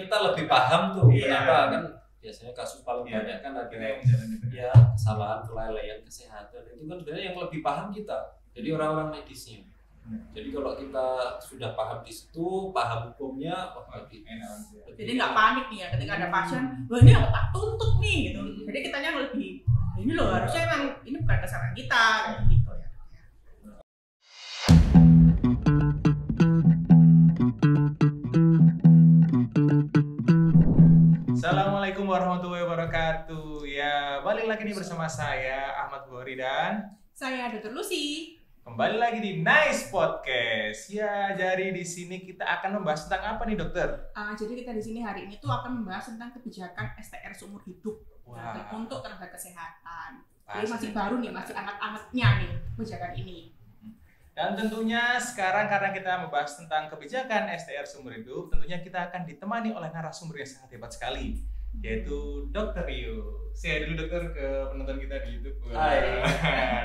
kita lebih paham tuh kenapa kan biasanya kasus paling banyak kan ada ya kesalahan kelalaian kesehatan itu kan sebenarnya yang lebih paham kita. Jadi orang-orang medisnya. Jadi kalau kita sudah paham di situ, paham hukumnya, jadi nggak panik nih ya ketika ada pasien, wah ini yang tak tuntut nih gitu. Jadi kitanya lebih ini loh harusnya emang ini bukan kesalahan kita kayak gitu ya. Assalamualaikum warahmatullahi wabarakatuh. Ya, balik lagi nih bersama saya Ahmad Bukhari dan Saya Dr. Lucy. kembali lagi di Nice Podcast. Ya, jadi di sini kita akan membahas tentang apa nih, Dokter? Jadi kita di sini hari ini tuh akan membahas tentang kebijakan STR seumur hidup untuk tenaga kesehatan. Jadi masih baru nih, masih anget-angetnya nih kebijakan ini. Dan tentunya sekarang karena kita membahas tentang kebijakan STR seumur hidup, tentunya kita akan ditemani oleh narasumber yang sangat hebat sekali, yaitu Dr. Rio. Saya dulu dokter ke penonton kita di YouTube. Hai.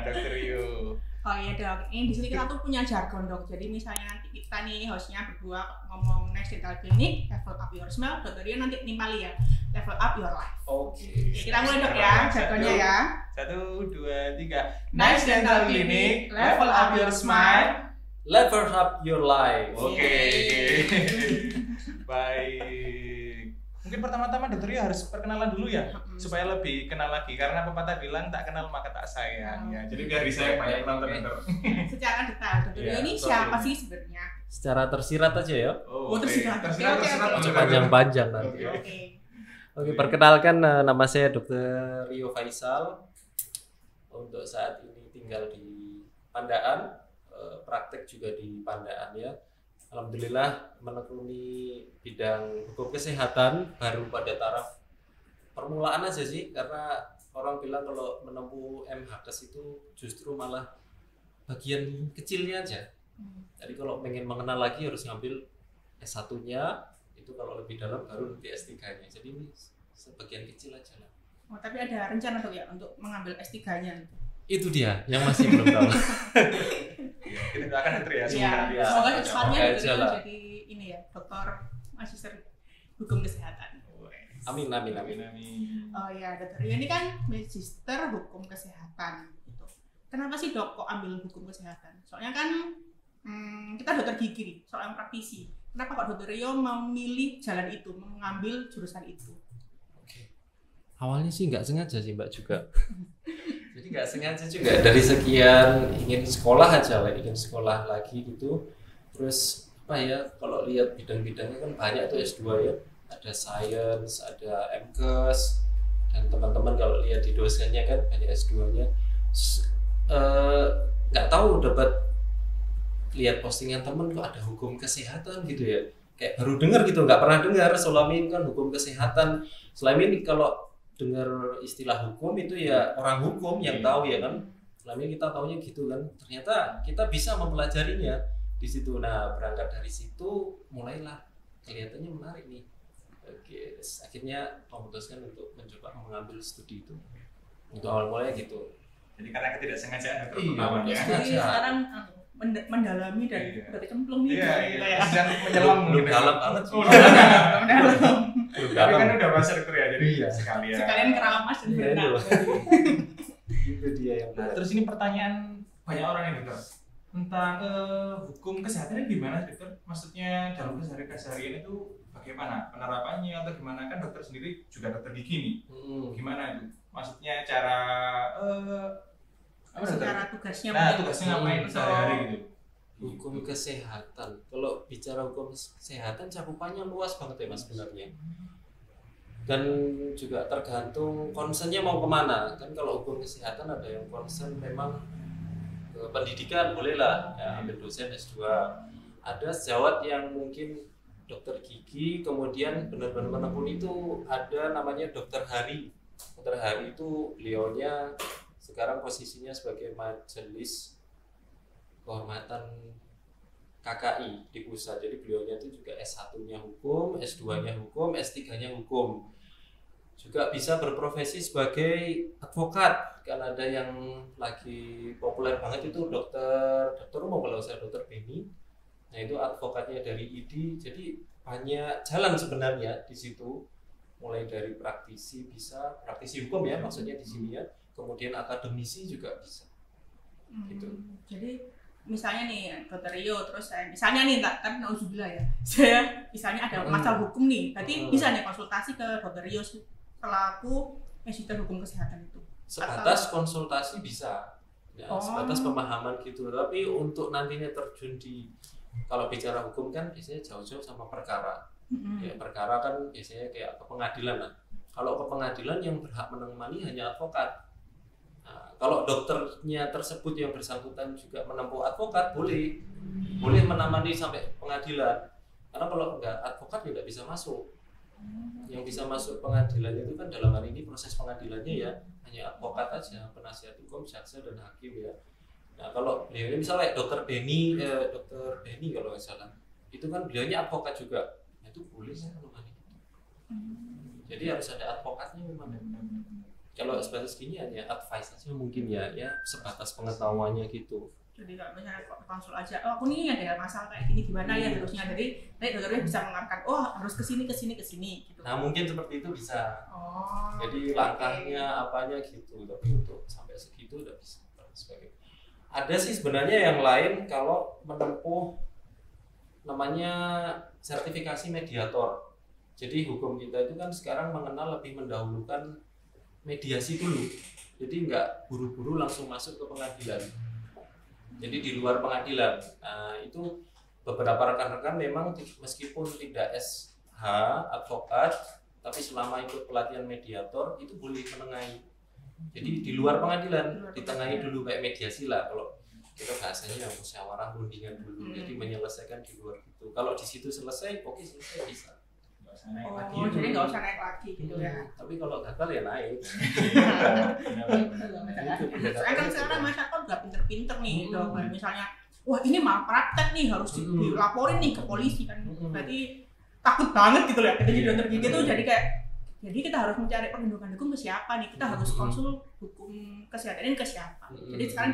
Dr. Rio. Oh iya dok, ini di sini kita tuh punya jargon dok. Jadi misalnya nanti kita nih hostnya berdua ngomong Nice Dental Clinic, level up your smile, Dr. Rio nanti nimpali ya, level up your life. Oke. Kita mulai dok ya, jargonnya ya. 1, 2, 3. Nice Dental Clinic, level up your smile. Level up your life. Oke. Baik. Mungkin pertama-tama Dokter Rio harus perkenalan dulu ya, supaya lebih kenal lagi. Karena pepatah bilang tak kenal maka tak sayang. Ya, jadi biar disayang banyak penonton. Secara detail, Dr. Rio ini siapa sih sebenarnya? Secara tersirat aja ya. Oh, tersirat. Tersirat. Panjang-panjang nanti. Oke, perkenalkan nama saya Dr. Rio Faisal. Untuk saat ini tinggal di Pandaan, praktek juga di Pandaan ya. Alhamdulillah menekuni bidang hukum kesehatan baru pada taraf permulaan aja sih, karena orang bilang kalau menempuh MHKes itu justru malah bagian kecilnya aja. Jadi kalau pengen mengenal lagi harus ngambil S1-nya, itu kalau lebih dalam baru nanti S3-nya. Jadi ini sebagian kecil aja lah. Oh, tapi ada rencana dok ya untuk mengambil S3-nya? Itu dia yang masih belum tahu. Kita doakan Dokter ya. Iya, semoga secepatnya Semoga gitu aja lah. jadi ini ya, dokter magister hukum kesehatan. Amin. Oh ya, Dr. Rio ini kan magister hukum kesehatan gitu. Kenapa sih dok kok ambil hukum kesehatan? Soalnya kan kita dokter gigi nih, seorang praktisi. Kenapa kok Dr. Rio mau milih jalan itu, mengambil jurusan itu? Awalnya sih nggak sengaja sih Mbak juga. Jadi nggak sengaja juga dari sekian ingin sekolah aja lah, ingin sekolah lagi gitu. Terus apa ya, kalau lihat bidang-bidangnya kan banyak tuh S2 ya. Ada sains, ada MKes, dan teman-teman kalau lihat di dosennya kan banyak S2-nya. Nggak tahu dapat lihat postingan temen kok ada hukum kesehatan gitu ya. Kayak baru dengar gitu, nggak pernah dengar. Selama ini kan hukum kesehatan. Selama ini kalau dengar istilah hukum itu ya orang hukum yang tahu ya kan. Selama ini kita taunya gitu kan. Ternyata kita bisa mempelajarinya di situ. Nah, berangkat dari situ mulailah kelihatannya menarik nih. Oke, terus akhirnya memutuskan untuk mencoba mengambil studi itu. Untuk awal mulanya gitu. Jadi karena ketidaksengajaan Dokter Iya, pertamanya. Jadi sekarang mendalami dan udah kecemplung nih. Iya. Sedang menyelam Belum mungkin. dalam banget sih. Belum dalam. Belum Tapi dalam. kan udah masuk Dokter ya, jadi Iya. Sekalian keramas dan Iya, berenang. Itu dia yang Nah, terus ini pertanyaan banyak orang nih Dokter tentang hukum kesehatan ini gimana Dokter? Maksudnya dalam keseharian itu bagaimana penerapannya atau gimana? Kan dokter sendiri juga dokter gigi nih. Gimana itu? Maksudnya cara apa dokter? Secara tugasnya Nah, mungkin. tugasnya ngapain sehari-hari gitu? Hukum kesehatan. Kalau bicara hukum kesehatan cakupannya luas banget ya Mas sebenarnya. Dan juga tergantung concernnya mau kemana. Kan kalau hukum kesehatan ada yang concern memang ke pendidikan, bolehlah ya, ambil dosen S2. Ada sejawat yang mungkin dokter gigi, kemudian benar-benar menekuni itu ada namanya Dokter Hari. Dokter Hari itu beliaunya sekarang posisinya sebagai majelis kehormatan KKI di pusat. Jadi beliaunya itu juga S1-nya hukum, S2-nya hukum, S3-nya hukum. Juga bisa berprofesi sebagai advokat. Kan ada yang lagi populer banget itu dokter umum, kalau saya dokter Beni. Nah itu advokatnya dari ID. Jadi banyak jalan sebenarnya di situ, mulai dari praktisi hukum ya maksudnya di sini ya, kemudian akademisi juga bisa. Gitu. Jadi misalnya nih Dokter Rio, terus saya misalnya nih kan nauzubillah ya, saya misalnya ada masalah hukum nih, berarti bisa nih konsultasi ke Dokter Rio selaku magister hukum kesehatan itu. Sebatas konsultasi bisa, ya, sebatas pemahaman gitu. Tapi untuk nantinya terjun di, kalau bicara hukum kan biasanya jauh-jauh sama perkara. Ya, perkara kan biasanya kayak ke pengadilan lah. Kalau ke pengadilan yang berhak menemani hanya advokat. Nah, kalau dokternya tersebut yang bersangkutan juga menempuh advokat, boleh menemani sampai pengadilan. Karena kalau enggak, advokat tidak bisa masuk. Yang bisa masuk pengadilan itu kan dalam hal ini proses pengadilannya ya hanya advokat aja, penasihat hukum, jaksa dan hakim ya. Nah kalau beliau ini misalnya Dokter Beni kalau nggak salah, itu kan beliaunya advokat juga. Itu boleh sih kalau ini. Jadi harus ada advokatnya memang. Kalau sebatas gini hanya advice aja mungkin ya sebatas pengetahuannya gitu. Jadi kalau misalnya konsul aja, aku nih ada masalah kayak gini gimana ya harusnya, jadi dokternya bisa mengarahkan, harus kesini gitu. Nah mungkin seperti itu bisa. Jadi langkahnya apanya gitu, tapi untuk sampai segitu udah bisa. Ada sih sebenarnya yang lain kalau menempuh namanya sertifikasi mediator. Jadi hukum kita itu kan sekarang mengenal lebih mendahulukan mediasi dulu. Jadi nggak buru-buru langsung masuk ke pengadilan. Jadi di luar pengadilan. Nah itu beberapa rekan-rekan memang meskipun tidak SH advokat, tapi selama ikut pelatihan mediator itu boleh menengahi. Jadi di luar pengadilan ditengahi dulu kayak mediasi lah, kalau kita bahasanya musyawarah rundingan dulu. Jadi menyelesaikan di luar itu. Kalau di situ selesai, oke selesai bisa. Jadi nggak usah naik lagi gitu ya. Tapi kalau gagal ya naik. Soalnya kan sekarang masyarakat udah pinter-pinter nih, misalnya, wah ini malpraktek nih harus dilaporin nih ke polisi kan. Berarti takut banget gitu ya. Kita jadi dokter gigi tuh jadi kita harus mencari perlindungan hukum ke siapa nih. Kita harus konsul hukum kesehatan ini ke siapa. Jadi sekarang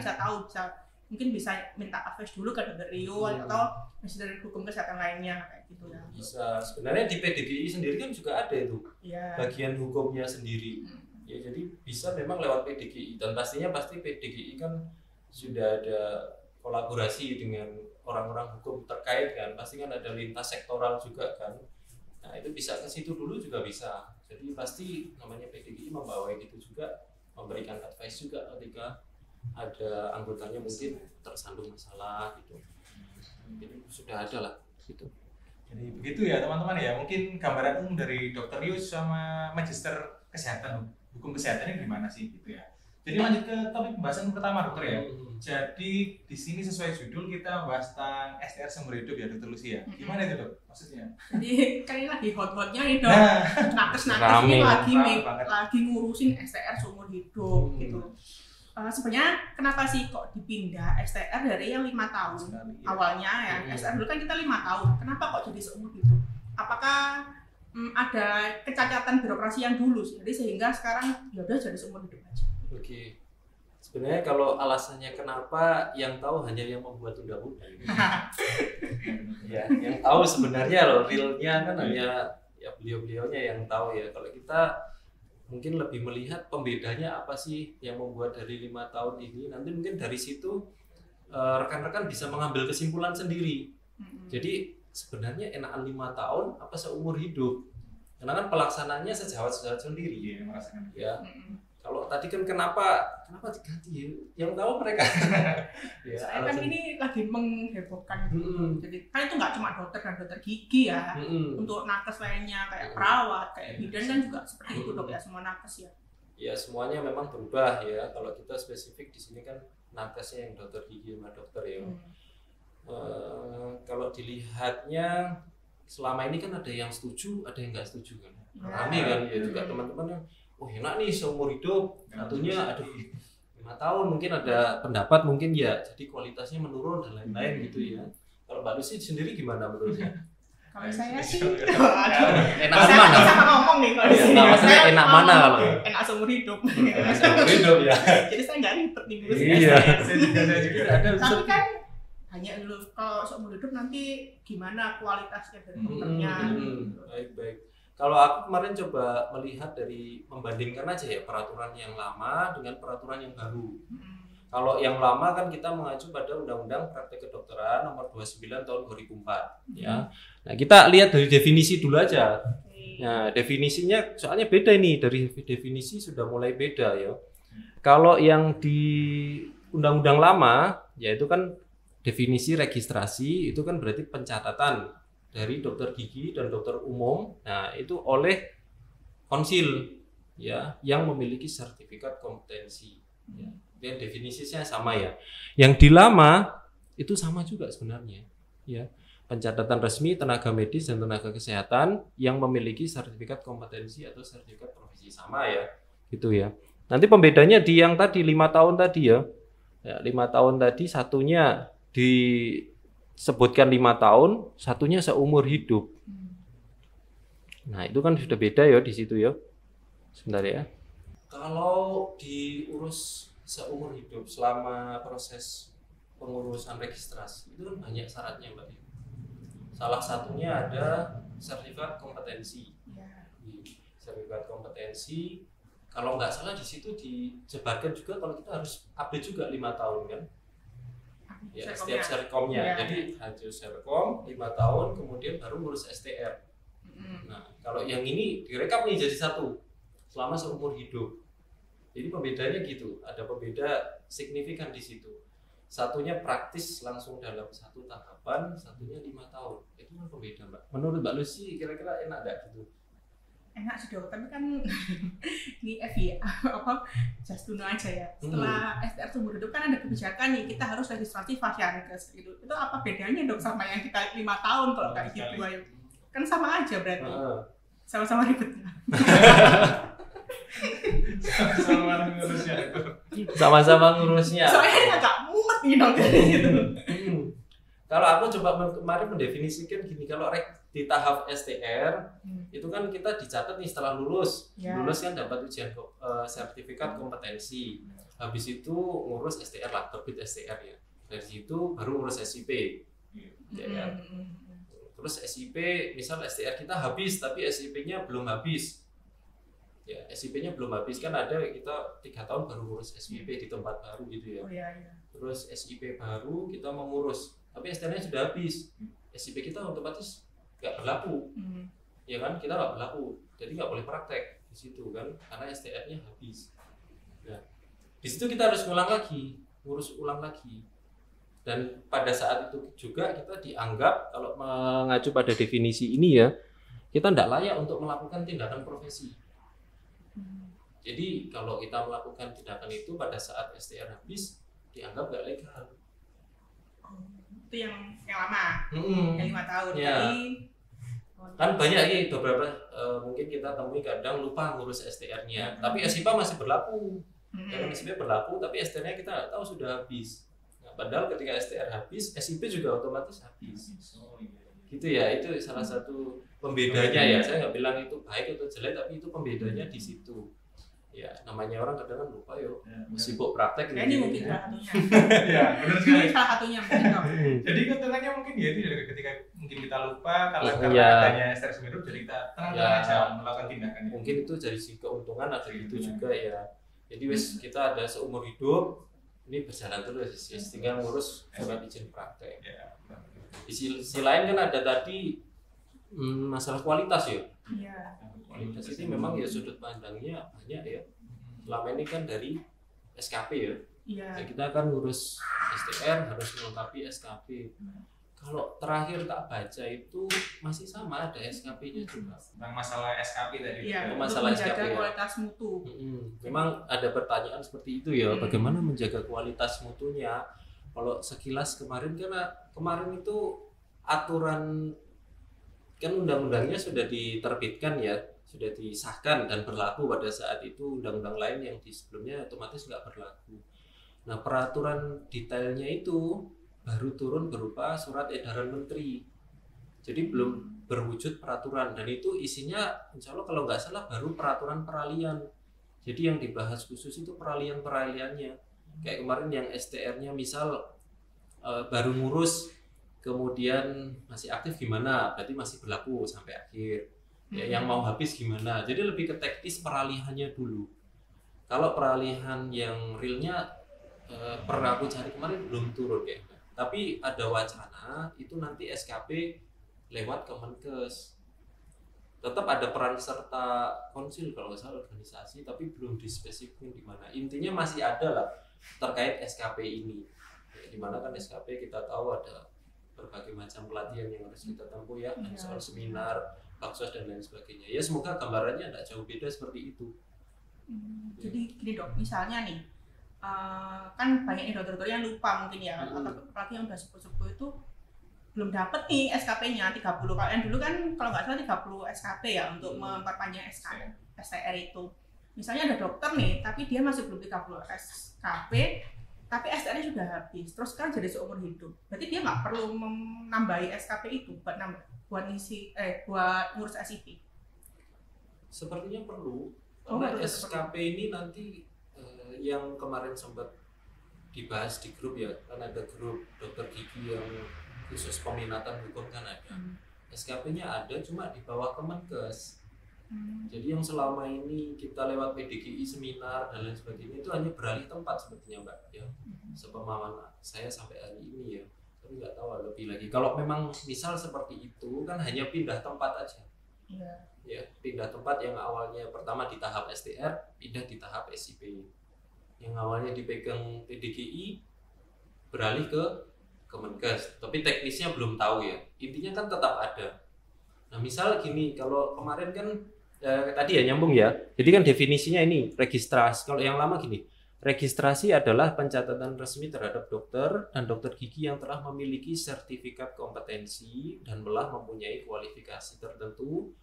mungkin bisa minta advice dulu ke Dokter Rio atau dari hukum kesehatan lainnya kayak gitu ya. Bisa. Sebenarnya di PDGI sendiri kan juga ada itu bagian hukumnya sendiri. Ya jadi bisa memang lewat PDGI, dan pasti PDGI kan sudah ada kolaborasi dengan orang-orang hukum terkait kan. Pasti kan ada lintas sektoral juga kan. Nah itu bisa ke situ dulu juga bisa. Jadi pasti namanya PDGI membawa gitu juga, memberikan advice juga ketika ada anggotanya mungkin tersandung masalah gitu. Jadi sudah ada lah gitu. Jadi begitu ya teman-teman ya, mungkin gambaran umum dari Dokter Rius sama Magister Kesehatan, hukum kesehatan ini gimana sih gitu ya. Jadi lanjut ke topik pembahasan pertama dokter ya. Jadi di sini sesuai judul kita bahas tentang STR seumur hidup ya Dokter Lucy ya. Gimana itu dok maksudnya? Jadi kan ini lagi hot-hotnya nih dok. Nakes ini lagi ngurusin STR seumur hidup gitu. Sebenarnya kenapa sih kok dipindah STR dari yang 5 tahun awalnya ya? STR dulu kan kita 5 tahun. Kenapa kok jadi seumur hidup? Apakah ada kecacatan birokrasi yang dulu sih? Jadi sehingga sekarang ya udah jadi seumur hidup aja. Oke. Sebenarnya kalau alasannya kenapa yang tahu hanya yang membuat undang-undang. Ya, yang tahu sebenarnya loh realnya kan hanya ya beliau-beliaunya yang tahu ya. Kalau kita mungkin lebih melihat pembedanya apa sih yang membuat dari 5 tahun ini, nanti mungkin dari situ rekan-rekan bisa mengambil kesimpulan sendiri. Jadi sebenarnya enakan 5 tahun apa seumur hidup, karena kan pelaksanaannya sejawat-sejawat sendiri ya. Kalau tadi kan kenapa diganti yang tahu mereka. Ya, saya kan ini lagi menghebohkan jadi kan itu nggak cuma dokter dan dokter gigi ya, untuk nakes lainnya kayak perawat, kayak bidan kan juga seperti itu dok ya, semua nakes ya. Ya semuanya memang berubah ya. Kalau kita spesifik di sini kan nakesnya yang dokter gigi sama dokter ya. Kalau dilihatnya selama ini kan ada yang setuju, ada yang nggak setuju kan. Rame kan ya juga teman-teman yang enak nih seumur hidup, satunya aduh 5 tahun mungkin ada pendapat mungkin ya jadi kualitasnya menurun dan lain-lain gitu ya. Kalau Mbak Lucy sendiri gimana menurutnya? Kalau saya sih enak mana? Sama ngomong nih kalau di sini. Maksudnya enak mana kalau? Enak seumur hidup. Seumur hidup ya. Jadi saya nggak ribet nih ngurus. Iya. Saya juga. Tapi kan banyak dulu. Kalau seumur hidup nanti gimana kualitasnya dari dokternya? Baik. Kalau aku kemarin coba melihat dari membandingkan aja ya peraturan yang lama dengan peraturan yang baru. Kalau yang lama kan kita mengacu pada Undang-Undang Praktek Kedokteran Nomor 29 Tahun 2004 ya. Nah, kita lihat dari definisi dulu aja. Nah, definisinya soalnya beda ini, dari definisi sudah mulai beda ya. Kalau yang di Undang-Undang lama yaitu kan definisi registrasi itu kan berarti pencatatan dari dokter gigi dan dokter umum. Nah, itu oleh konsil ya yang memiliki sertifikat kompetensi. Ya. Dan definisinya sama ya. Yang di lama itu sama juga sebenarnya. Ya. Pencatatan resmi tenaga medis dan tenaga kesehatan yang memiliki sertifikat kompetensi atau sertifikat profesi, sama ya. Gitu ya. Nanti pembedanya di yang tadi 5 tahun tadi ya. Ya, 5 tahun tadi satunya disebutkan 5 tahun, satunya seumur hidup. Nah, itu kan sudah beda ya di situ ya. Sebentar ya. Kalau diurus seumur hidup selama proses pengurusan registrasi itu kan banyak syaratnya, Mbak. Salah satunya ada sertifikat kompetensi. Sertifikat kompetensi, kalau nggak salah di situ dijebarkan juga kalau kita harus update juga 5 tahun kan. Ya, setiap serkomnya. Jadi harus serkom 5 tahun, kemudian baru ngurus STR. Nah, kalau yang ini direkap nih jadi satu selama seumur hidup. Jadi pembedanya gitu, ada pembeda signifikan di situ. Satunya praktis langsung dalam satu tahapan, satunya 5 tahun. Itu kan pembeda, Mbak. Menurut Mbak Lucy kira-kira enak nggak gitu? Enak sih dok, tapi kan ini FI apa just to know aja ya. Setelah STR seumur hidup kan ada kebijakan nih, kita harus registrasi Fasiankes gitu. Itu apa bedanya dok sama yang kita 5 tahun kalau kayak gitu ayo? Kan sama aja berarti. Sama-sama ribetnya. Sama-sama ngurusnya. Soalnya agak mumet nih dok. Kalau aku coba kemarin mendefinisikan gini, kalau di tahap STR itu kan kita dicatat nih setelah lulus, lulus kan dapat ujian sertifikat kompetensi, habis itu ngurus STR lah, terbit STR ya, dari situ baru ngurus SIP, ya kan? Terus SIP misal STR kita habis tapi SIP-nya belum habis. Ya, SIP-nya belum habis kan ada kita 3 tahun baru ngurus SIP di tempat baru gitu ya. Terus SIP baru kita mengurus, tapi STR-nya sudah habis. SIP kita otomatis nggak berlaku. Ya kan, kita nggak berlaku. Jadi nggak boleh praktek di situ kan, karena STR-nya habis. Nah, di situ kita harus ngurus ulang lagi. Dan pada saat itu juga kita dianggap kalau mengacu pada definisi ini ya, kita tidak layak untuk melakukan tindakan profesi. Jadi kalau kita melakukan tindakan itu pada saat STR habis, dianggap nggak legal. Itu yang lama, yang 5 tahun. Ya. Kan banyak nih beberapa mungkin kita temui kadang lupa ngurus STR-nya, tapi SIPA masih berlaku. Yang SIP berlaku, tapi STR-nya kita nggak tahu sudah habis. Padahal ketika STR habis, SIP juga otomatis habis. Gitu ya, itu salah satu pembedanya ya. Saya nggak bilang itu baik atau jelek, tapi itu pembedanya di situ. Ya, namanya orang kadang kan lupa yo. Sibuk praktek. Ini mungkin salah satunya. Ya, benar sekali. Ini salah satunya mungkin. Jadi keuntungannya mungkin ya itu ketika mungkin kita lupa karena adanya STR seumur hidup, jadi kita tenang aja melakukan tindakan. Mungkin itu dari sisi keuntungan ada itu juga ya. Jadi wes kita ada seumur hidup. Ini berjalan terus, tinggal ngurus surat izin praktek. Di sisi lain kan ada tadi masalah kualitas ya. Kualitas ini memang ya sudut pandangnya banyak ya. Selama ini kan dari SKP ya. Ya kita kan ngurus STR harus melengkapi SKP. Kalau terakhir tak baca itu masih sama ada SKP-nya juga. Tentang masalah SKP tadi. Iya, masalah menjaga SKP kualitas mutu. Memang ada pertanyaan seperti itu ya, bagaimana menjaga kualitas mutunya? Kalau sekilas kemarin itu aturan kan undang-undangnya sudah diterbitkan ya, sudah disahkan dan berlaku pada saat itu. Undang-undang lain yang di sebelumnya otomatis nggak berlaku. Nah, peraturan detailnya itu baru turun berupa surat edaran menteri, jadi belum berwujud peraturan, dan itu isinya insya Allah kalau nggak salah baru peraturan peralihan. Jadi yang dibahas khusus itu peralihan-peralihannya, kayak kemarin yang STR-nya misal baru ngurus kemudian masih aktif gimana, berarti masih berlaku sampai akhir. Ya, yang mau habis gimana, jadi lebih ke teknis peralihannya dulu. Kalau peralihan yang realnya pernah aku cari kemarin belum turun kayaknya, tapi ada wacana itu nanti SKP lewat Kemenkes. Tetap ada peran serta konsil kalau nggak salah organisasi, tapi belum dispesifikin di mana. Intinya masih ada lah terkait SKP ini. Ya, di mana kan SKP kita tahu ada berbagai macam pelatihan yang harus kita tempuh ya, soal seminar, baksos dan lain sebagainya. Ya semoga gambarannya tidak jauh beda seperti itu. Jadi gini dok, misalnya nih kan banyak dokter-dokter yang lupa mungkin ya, atau apalagi yang udah sepuh-sepuh itu belum dapet nih SKP-nya 30. Kalau yang dulu kan kalau nggak salah 30 SKP ya untuk memperpanjang STR itu. Misalnya ada dokter nih, tapi dia masih belum 30 SKP, tapi STR-nya sudah habis, terus kan jadi seumur hidup. Berarti dia nggak perlu menambahi SKP itu buat ngurus SIP. Sepertinya perlu. Karena SKP ini nanti yang kemarin sempat dibahas di grup ya, kan ada grup dokter gigi yang khusus peminatan hukum kan ada. SKP-nya ada cuma di bawah Kemenkes. Jadi yang selama ini kita lewat PDGI seminar dan lain sebagainya itu hanya beralih tempat sebetulnya Mbak ya. Sepemahaman saya sampai hari ini ya. Tapi nggak tahu lebih lagi. Kalau memang misal seperti itu kan hanya pindah tempat aja. Ya, pindah tempat yang awalnya pertama di tahap STR, pindah di tahap SIP. Yang awalnya dipegang PDGI beralih ke Kemenkes, tapi teknisnya belum tahu ya. Intinya kan tetap ada. Nah, misal gini, kalau kemarin kan tadi ya nyambung ya. Jadi kan definisinya ini registrasi. Kalau yang lama gini, registrasi adalah pencatatan resmi terhadap dokter dan dokter gigi yang telah memiliki sertifikat kompetensi dan telah mempunyai kualifikasi tertentu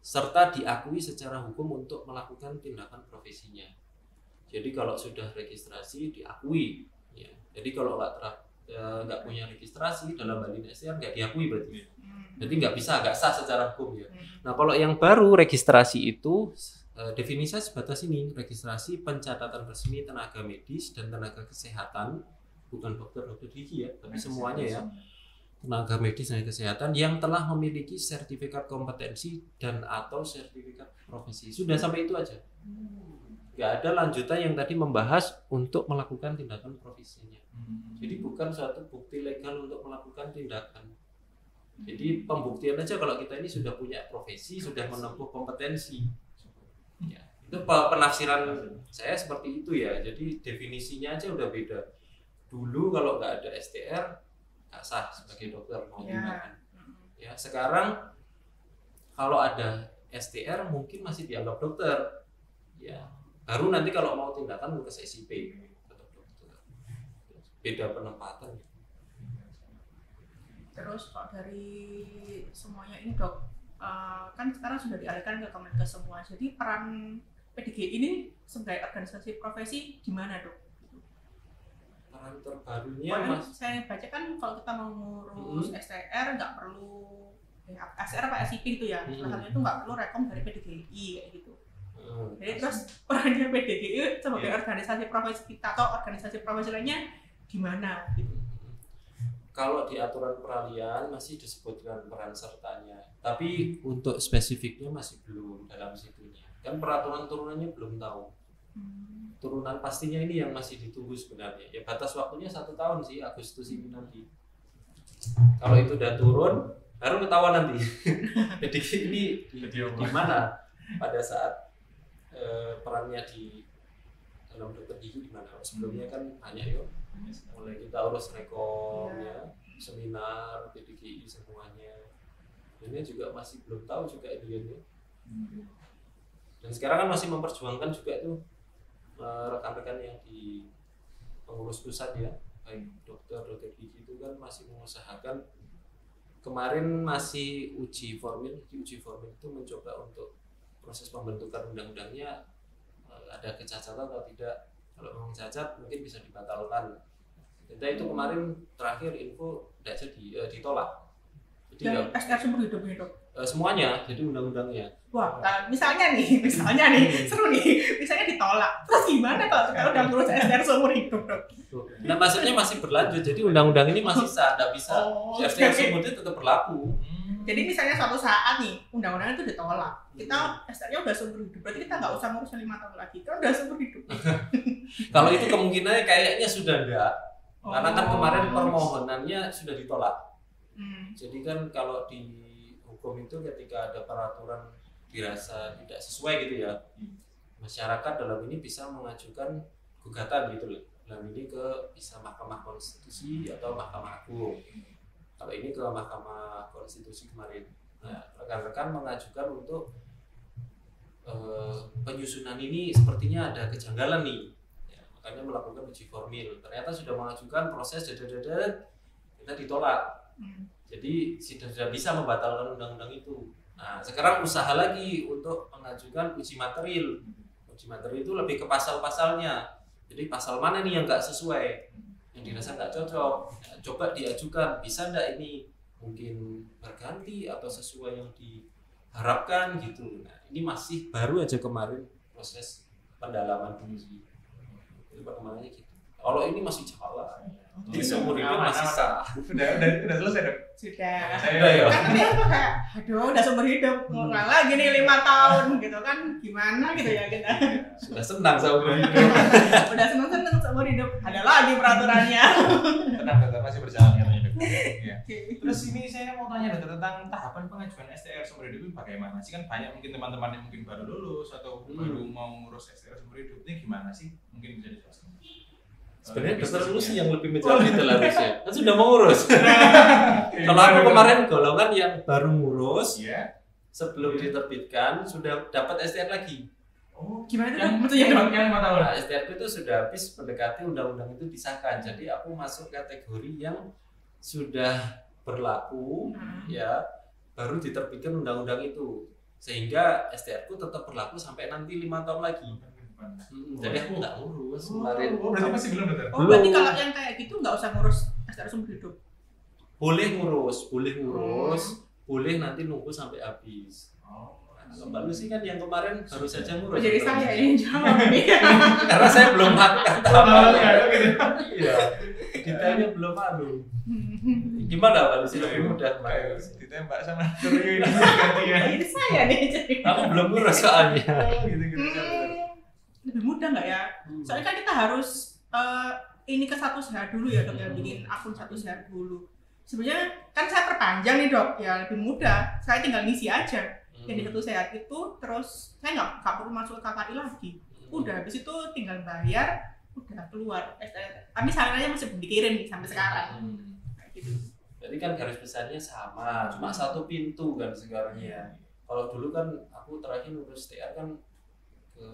serta diakui secara hukum untuk melakukan tindakan profesinya. Jadi kalau sudah registrasi diakui, ya. Jadi kalau nggak punya registrasi dalam hal ini STR nggak diakui berarti. Jadi nggak sah secara hukum ya. Nah kalau yang baru registrasi itu definisinya sebatas ini, registrasi pencatatan resmi tenaga medis dan tenaga kesehatan, bukan dokter gigi ya, tapi semuanya ya. Tenaga medis dan kesehatan yang telah memiliki sertifikat kompetensi dan atau sertifikat profesi. Sudah sampai itu aja. Nggak ada lanjutan yang tadi membahas untuk melakukan tindakan profesinya. Jadi bukan suatu bukti legal untuk melakukan tindakan. Jadi pembuktian aja kalau kita ini sudah punya profesi, sudah menempuh kompetensi. Ya, itu penafsiran saya seperti itu ya. Jadi definisinya aja udah beda. Dulu kalau nggak ada STR nggak sah sebagai dokter mau tindakan. Ya sekarang kalau ada STR mungkin masih dianggap dokter. Ya baru nanti kalau mau tindakan ke SIP tetap dokter. Beda penempatan. Terus kok dari semuanya ini dok, kan sekarang sudah dialihkan ke Kemenkes semua. Jadi peran PDGI ini sebagai organisasi profesi gimana dok? Peran terbarunya saya baca kan kalau kita mau ngurus STR nggak perlu STR apa SIP itu ya, salah satunya itu nggak perlu rekom dari PDGI kayak gitu. Jadi terus perannya PDGI sebagai organisasi profesi kita atau organisasi profesi lainnya gimana gitu? Kalau di aturan peralihan masih disebutkan peran sertanya, tapi untuk spesifiknya masih belum dalam situnya. Kan peraturan turunannya belum tahu. Turunan pastinya ini yang masih ditunggu sebenarnya. Ya batas waktunya 1 tahun sih, Agustus ini nanti. Kalau itu udah turun, baru ketahuan nanti. Jadi ini di mana pada saat perannya di dalam dokter gigi di mana? Sebelumnya kan banyak yuk. Mulai kita urus rekom ya, seminar, PDGI semuanya. Ini juga masih belum tahu juga ini. Dan sekarang kan masih memperjuangkan juga itu rekan-rekan yang di pengurus pusat ya, baik dokter gigi itu kan masih mengusahakan. Kemarin masih uji formil itu mencoba untuk proses pembentukan undang-undangnya ada kecacatan atau tidak. Kalau memang cacat mungkin bisa dibatalkan. Dan itu kemarin terakhir info tidak jadi ditolak. Jadi Dan STR seumur hidup itu. semuanya, jadi undang-undangnya. Wah, misalnya nih, seru nih, misalnya ditolak, terus gimana kalau kita udah ngurus STR seumur hidup dong? Nah maksudnya masih berlanjut, jadi undang-undang ini masih sah, nggak bisa. STR oke. seumur hidup tetap berlaku. Jadi misalnya suatu saat nih, undang-undangnya itu ditolak, kita STR-nya udah seumur hidup, berarti kita nggak usah ngurus 5 tahun lagi, kan udah seumur hidup. Kalau itu kemungkinannya kayaknya sudah enggak, karena kan kemarin permohonannya sudah ditolak. Jadi kan kalau di hukum itu ketika ada peraturan dirasa tidak sesuai gitu ya, masyarakat dalam ini bisa mengajukan gugatan gitu loh. Dalam ini bisa Mahkamah Konstitusi atau Mahkamah Agung. Kalau ini ke Mahkamah Konstitusi kemarin. Nah, rekan-rekan mengajukan untuk penyusunan ini sepertinya ada kejanggalan nih. Ya, makanya melakukan uji formil. Ternyata sudah mengajukan proses kita ditolak. Jadi sudah bisa membatalkan undang-undang itu. Nah, sekarang usaha lagi untuk mengajukan uji material. Uji material itu lebih ke pasal-pasalnya. Jadi pasal mana nih yang nggak sesuai, yang dirasa nggak cocok, nah, coba diajukan, bisa nggak ini mungkin berganti atau sesuai yang diharapkan gitu. Nah, ini masih baru aja kemarin proses pendalaman uji. Itu perkembangannya gitu. Kalau ini masih jalan, di seumur hidup masih sah. Sudah selesai dong. Sudah. Ya. Kan nanti kayak, aduh udah seumur hidup, ngulang lagi nih 5 tahun gitu kan, gimana gitu ya kita. Sudah senang seumur hidup. Udah seneng-seneng seumur hidup, ada lagi peraturannya. Tenang, dokter, masih berjalan katanya dokter. Ya. Terus ini saya mau tanya dokter tentang tahapan pengajuan STR seumur hidup itu bagaimana sih? Kan banyak mungkin teman-teman yang mungkin baru lulus atau baru mau ngurus STR seumur hidup, ini gimana sih? Mungkin bisa dijelaskan. Sebenarnya dokter lu sih yang lebih menjawab itu harusnya. Kan sudah mengurus. Kalau aku kemarin golongan yang baru ngurus, sebelum diterbitkan sudah dapat STR lagi. Oh, Gimana itu? yang Maksudnya yang 5 tahun. Nah, STR itu sudah habis mendekati undang-undang itu disahkan. Jadi aku masuk kategori yang sudah berlaku, ya baru diterbitkan undang-undang itu. Sehingga STR ku tetap berlaku sampai nanti 5 tahun lagi. Jadi aku nggak ngurus kemarin. Oh, berarti masih belum dokter? Oh, berarti kalau yang kayak gitu nggak usah ngurus STR seumur hidup? Boleh ngurus, boleh nanti nunggu sampai habis. Kalau Mbak Lucy kan yang kemarin baru saja ngurus. Jadi saya yang jawab nih. Karena saya belum kata apa-apa. Iya, detailnya belum malu. Gimana Mbak Lucy lebih mudah kemarin? Ditembak sama Suryo ini gantian. Jadi saya nih jadi. Aku belum ngurus soalnya. Lebih mudah nggak ya? Soalnya kan kita harus ini ke Satu Sehat dulu ya dok, ya bikin akun Satu Sehat dulu. Sebenarnya kan saya perpanjang nih dok, ya lebih mudah. Saya tinggal ngisi aja. Yang di Satu Sehat itu, terus saya nggak perlu masuk ke KKI lagi. Udah habis itu tinggal bayar, udah keluar. Tapi sarannya masih belum dikirim nih sampai sekarang. Kayak gitu. Jadi kan garis besarnya sama, cuma satu pintu kan sekarang ya. Kalau dulu kan aku terakhir ngurus STR kan ke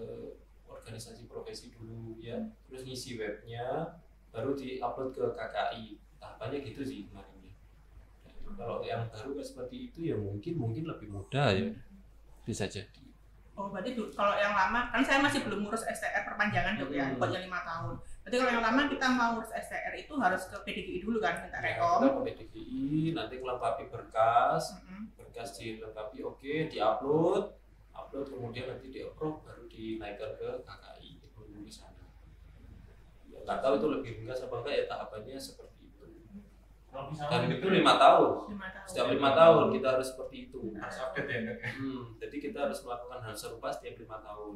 organisasi profesi dulu ya, terus ngisi webnya, baru diupload ke KKI. Tahapannya gitu sih kemarinnya. Kalau yang baru seperti itu ya mungkin lebih mudah ya, bisa jadi. Oh berarti kalau yang lama, kan saya masih belum ngurus STR perpanjangan dok ya, buatnya 5 tahun. Berarti kalau yang lama kita mau ngurus STR itu harus ke PDGI dulu kan, minta rekom. Kita ke PDGI, nanti melengkapi berkas, berkas dilengkapi oke, diupload, kemudian nanti di-approve, baru dinaikkan ke KKI di sana. Ya, nggak tahu itu lebih ringkas apa enggak ya, tahapannya seperti itu. Dan itu 5 tahun. Setiap 5 tahun kita harus seperti itu. Harus update ya dok. Jadi kita harus melakukan hal serupa setiap 5 tahun.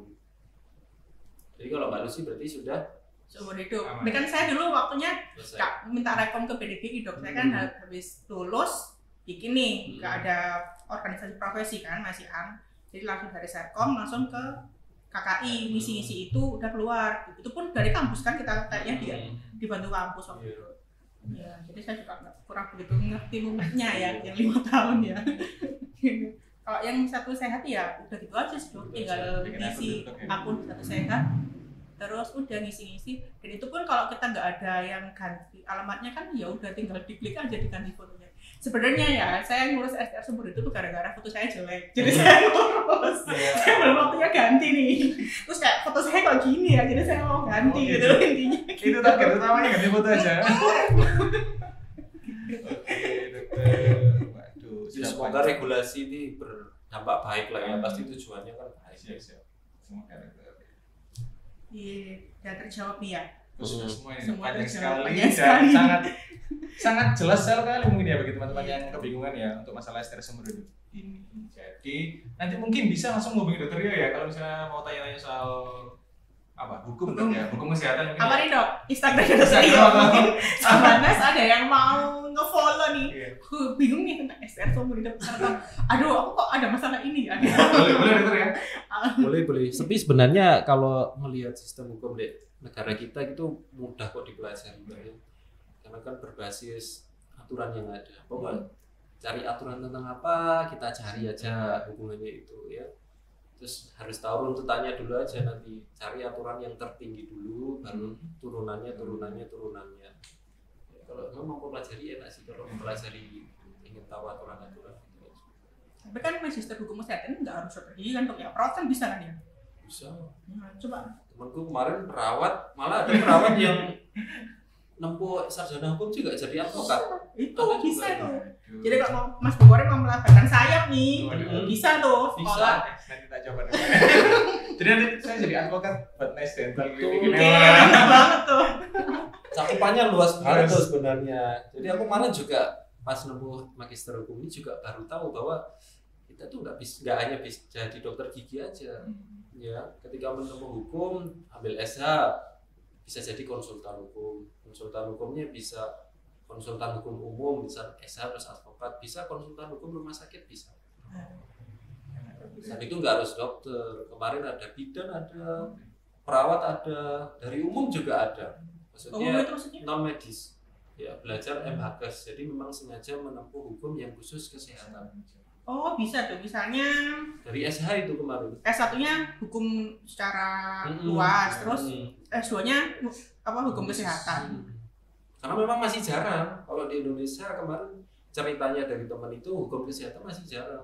Jadi kalau Mbak Lucy berarti sudah seumur hidup. Ini kan saya dulu waktunya minta rekom ke PDGI dok. Saya kan habis lulus bikin nih, nggak ada organisasi profesi kan, masih jadi langsung dari Serkom langsung ke KKI, ngisi-ngisi itu udah keluar. Itu pun dari kampus kan, kita kayaknya dia dibantu kampus waktu itu. Ya, jadi saya juga kurang begitu ngerti rumusnya ya, yang 5 tahun ya. Kalau yang Satu Sehat ya udah gitu aja sih, tinggal ngisi akun Satu Sehat, terus udah ngisi-ngisi. Dan itu pun kalau kita nggak ada yang ganti alamatnya kan, ya udah tinggal diklik aja diganti fotonya. Sebenarnya ya saya ngurus STR seumur hidup tuh gara-gara foto saya jelek, jadi saya ngurus. Saya belum waktunya ganti nih. Terus kayak foto saya kok gini ya, jadi saya mau ganti gitu intinya. Itu target utamanya ganti foto aja. Oke dokter. Waduh, semoga regulasi ini berdampak baik lah ya, pasti tujuannya kan baik. Siap. Semoga dokter. Iya, udah terjawab nih ya. Semua ini Semua panjang terjawab, sekali panjang dan sekali. sangat jelas sekali mungkin ya bagi teman-teman yang kebingungan ya untuk masalah STR seumur hidup ini. Jadi nanti mungkin bisa langsung hubungi dokter Rio ya kalau misalnya mau tanya-tanya soal hukum ya, hukum kesehatan mungkin. Apa ya. nih dok? Instagram dokter Rio. Mungkin Sahabat Nas ada yang mau nge-follow nih. Iya. Bingung nih tentang STR seumur hidup. Aduh, aku kok ada masalah ini ya? Boleh dokter ya. Boleh. Tapi sebenarnya kalau melihat sistem hukum di negara kita itu mudah kok dipelajari ya. Karena kan berbasis aturan yang ada. Pokoknya cari aturan tentang apa, kita cari aja hubungannya itu ya. Terus harus tahu runtutannya dulu aja, nanti cari aturan yang tertinggi dulu, baru turunannya. Ya, kalau mau mempelajari enak sih, kalau mempelajari ingin tahu aturan-aturan. Tapi kan magister hukum kesehatan nggak harus tertinggi kan dok ya? Perawat kan bisa kan ya? Bisa. Nah, coba. Temanku kemarin perawat, malah ada perawat yang nempuh sarjana hukum juga jadi advokat. Itu Ada bisa juga. tuh. Jadi kalau Mas Bogor mau melebarkan sayap nih, Waduh. bisa tuh sekolah. Nanti tak coba deh. Jadi nanti saya jadi advokat buat nice dental Betul. Oke, mantap banget tuh. Cakupannya luas banget tuh sebenarnya. Jadi aku kemarin juga pas nempuh magister hukum ini juga baru tahu bahwa kita tuh nggak hanya bisa jadi dokter gigi aja. Ya, ketika menempuh hukum, ambil SH bisa jadi konsultan hukum. Konsultan hukumnya bisa konsultan hukum umum, bisa SH terus advokat, bisa konsultan hukum rumah sakit bisa. Dan itu nggak harus dokter. Kemarin ada bidan, ada perawat, ada dari umum juga ada. Maksudnya Itu maksudnya? non medis. Ya, belajar MHKes. Jadi memang sengaja menempuh hukum yang khusus kesehatan. Oh bisa tuh, misalnya Dari SH itu kemarin. S1-nya hukum secara luas, terus S2-nya hukum kesehatan. Karena memang masih jarang. Kalau di Indonesia kemarin ceritanya dari teman itu hukum kesehatan masih jarang.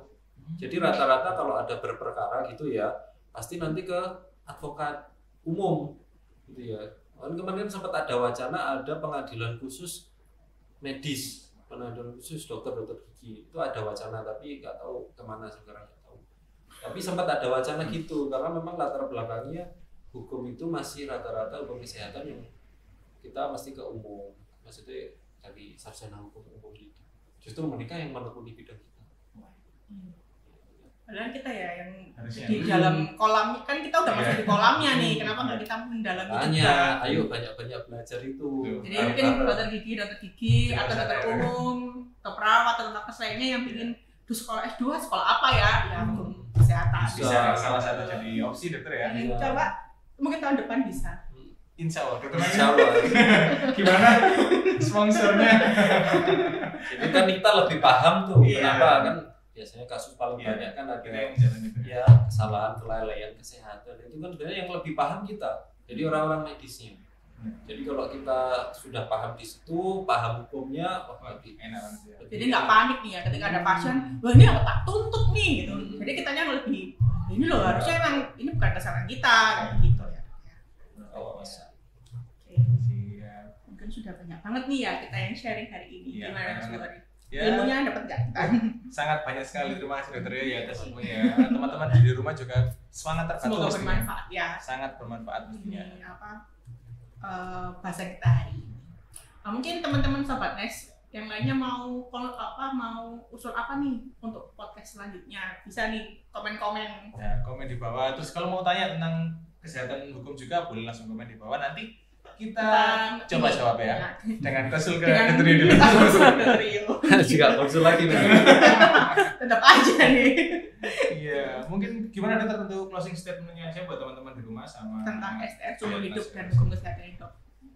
Jadi rata-rata kalau ada berperkara gitu ya, pasti nanti ke advokat umum gitu ya. Kemarin sempat ada wacana ada pengadilan khusus medis, pengadilan khusus dokter gigi. Itu ada wacana tapi nggak tahu kemana sekarang, nggak tahu. Tapi sempat ada wacana gitu karena memang latar belakangnya hukum itu masih rata-rata hukum kesehatan yang kita mesti ke umum, maksudnya dari sarjana hukum umum gitu. Justru mereka yang menekuni bidang kita. Padahal kita ya yang Harusnya. di dalam kolam kan kita udah masuk di kolamnya nih, kenapa nggak kita mendalami juga? Ayo banyak belajar itu. Jadi mungkin dokter gigi atau dokter umum, atau perawat atau dokter lainnya yang ingin sekolah S2, sekolah apa ya? Ya hukum kesehatan. Bisa salah satu jadi opsi dokter ya. Ini coba mungkin tahun depan bisa. Insya Allah. Insya Allah. Gimana sponsornya? Jadi kan kita lebih paham tuh Iya. kenapa kan biasanya kasus paling Iya. banyak kan ada Kita yang jalan itu. ya kesalahan kelalaian kesehatan itu kan sebenarnya yang lebih paham kita. Jadi orang-orang medisnya. Jadi kalau kita sudah paham di situ, paham hukumnya, lebih Enak banget ya. Jadi nggak panik nih ya ketika ada pasien, wah ini apa tak tuntut nih gitu. Jadi kitanya lebih ini loh harusnya emang ini bukan kesalahan kita kayak gitu ya. Oh, Oke. Siap. Mungkin sudah banyak banget nih ya kita yang sharing hari ini. Iya, Gimana Mas banyak Bogor? Ya, Ilmunya dapat nggak kita? sangat banyak sekali. Terima kasih dokter ya atas semuanya. Teman-teman di rumah juga semangat terbantu. Semoga pastinya. bermanfaat ya. Sangat bermanfaat pastinya. Ini bahasa kita hari ini. Mungkin teman-teman sobat Nes yang lainnya mau usul apa nih untuk podcast selanjutnya, bisa nih komen-komen. Ya, komen di bawah. Terus kalau mau tanya tentang kesehatan hukum juga boleh langsung komen di bawah. Nanti kita coba jawab ya. Dengan konsul ke dengan dokter dulu. Dokter Rio. juga konsul lagi nih. Tetap aja nih Iya, mungkin gimana dokter untuk closing statementnya aja buat teman-teman di rumah sama tentang STR seumur Iya, hidup STR. dan hukum kesehatan itu.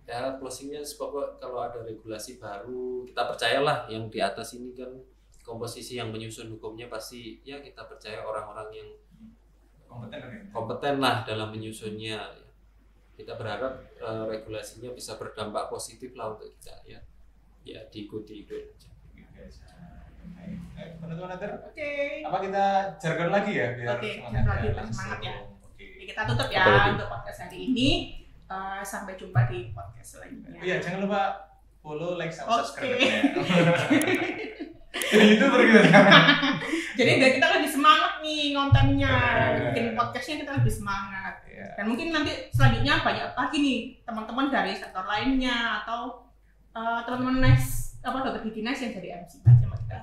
Ya closingnya pokok kalau ada regulasi baru kita percayalah yang di atas ini kan komposisi yang menyusun hukumnya pasti ya kita percaya orang-orang yang kompeten kan ya? kompeten lah dalam menyusunnya. Kita berharap regulasinya bisa berdampak positif lah untuk kita ya diikuti itu aja. Teman-teman dokter, Oke. apa kita jargon lagi ya biar Oke, semangat jargon lagi, biar langsung. semangat ya. Oke. Jadi kita tutup ya Apa lagi? untuk podcast hari ini. Sampai jumpa di podcast selanjutnya. Iya, jangan lupa follow, like, sama Oke. subscribe ya. Jadi YouTuber gitu kan. Jadi biar kita lebih semangat nih kontennya, bikin podcastnya kita lebih semangat. Dan mungkin nanti selanjutnya banyak lagi nih teman-teman dari sektor lainnya atau teman-teman next dokter gigi next yang jadi MC aja sama kita.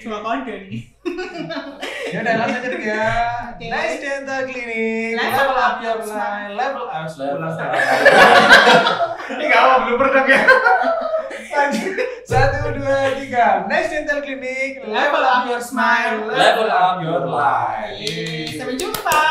Cuma kode nih. Ya udah langsung aja deh ya. Oke. Nice Dental Clinic. Level up your your smile. Level up. Level up. Ini gak apa belum pernah ya. Lanjut. 1, 2, 3. Nice Dental Clinic. Level up your smile. Level up your life. Sampai jumpa.